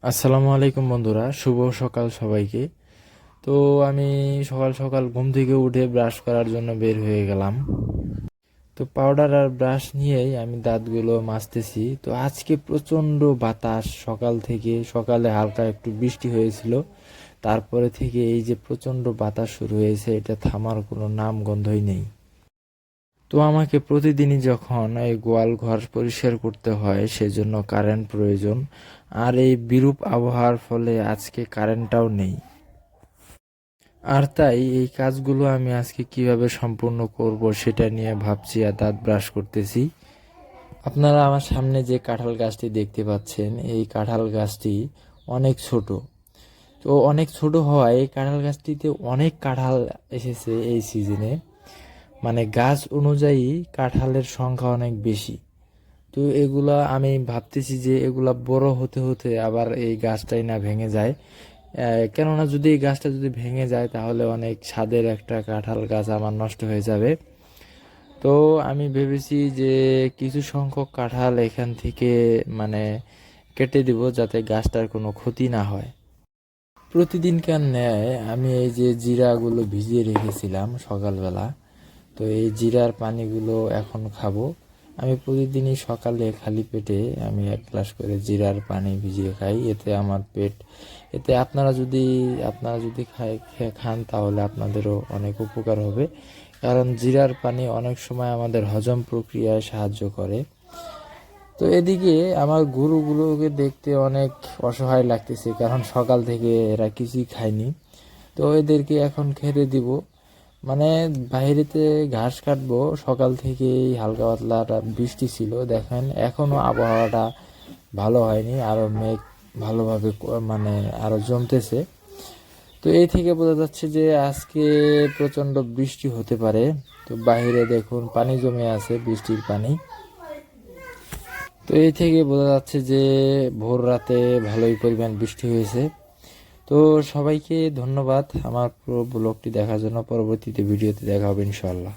আসসালামু আলাইকুম বন্ধুরা, শুভ সকাল সবাইকে। তো আমি সকাল সকাল ঘুম থেকে উঠে ব্রাশ করার জন্য বের হয়ে গেলাম। তো পাউডার আর ব্রাশ নিয়েই আমি দাঁতগুলো মাজতেছি। তো আজকে প্রচণ্ড বাতাস, সকাল থেকে সকালে হালকা একটু বৃষ্টি হয়েছিল, তারপরে থেকে এই যে প্রচণ্ড বাতাস শুরু হয়েছে, এটা থামার কোনো নাম গন্ধই নেই। তো আমাকে প্রতিদিনই যখন এই গোয়াল ঘর পরিষ্কার করতে হয়, সেজন্য কারেন্ট প্রয়োজন। আর এই বিরূপ আবহাওয়ার ফলে আজকে কারেন্টটাও নেই। আর তাই এই কাজগুলো আমি আজকে কিভাবে সম্পূর্ণ করব সেটা নিয়ে ভাবছি আর দাঁত ব্রাশ করতেছি। আপনারা আমার সামনে যে কাঁঠাল গাছটি দেখতে পাচ্ছেন, এই কাঁঠাল গাছটি অনেক ছোট। তো অনেক ছোট হওয়ায় এই কাঁঠাল গাছটিতে অনেক কাঁঠাল এসেছে এই সিজনে। মানে গাছ অনুযায়ী কাঁঠালের সংখ্যা অনেক বেশি। তো এগুলা আমি ভাবতেছি যে এগুলা বড় হতে হতে আবার এই গাছটাই না ভেঙে যায়। কেননা যদি এই গাছটা যদি ভেঙে যায় তাহলে অনেক স্বাদের একটা কাঁঠাল গাছ আমার নষ্ট হয়ে যাবে। তো আমি ভেবেছি যে কিছু সংখ্যক কাঁঠাল এখান থেকে মানে কেটে দিব, যাতে গাছটার কোনো ক্ষতি না হয়। প্রতিদিনকার ন্যায় আমি এই যে জিরাগুলো ভিজিয়ে রেখেছিলাম সকালবেলা, তো এই জিরার পানিগুলো এখন খাবো। আমি প্রতিদিনই সকালে খালি পেটে আমি 1 গ্লাস করে জিরার পানি ভিজিয়ে খাই, এতে আমার পেট, এতে আপনারা যদি খান তাহলে আপনাদেরও অনেক উপকার হবে। কারণ জিরার পানি অনেক সময় আমাদের হজম প্রক্রিয়ায় সাহায্য করে। তো এদিকে আমার গরুগুলোকে দেখতে অনেক অসহায় লাগতেছে, কারণ সকাল থেকে এরা কিছুই খায়নি। তো এদেরকে এখন খেতে দিব। মানে বাইরেতে ঘাস কাটবো, সকাল থেকেই হালকা পাতলা একটা বৃষ্টি ছিল, দেখেন এখনো আবহাওয়াটা ভালো হয়নি, আরো মেঘ ভালোভাবে মানে আরো জমতেছে। তো এই থেকে বোঝা যাচ্ছে যে আজকে প্রচন্ড বৃষ্টি হতে পারে। তো বাইরে দেখুন পানি জমে আছে, বৃষ্টির পানি। তো এই থেকে বোঝা যাচ্ছে যে ভোর রাতে ভালোই পরিমাণ বৃষ্টি হয়েছে। তো সবাইকে ধন্যবাদ আমার পুরো ব্লগটি দেখার জন্য। পরবর্তীতে ভিডিওতে দেখা হবে ইনশাআল্লাহ।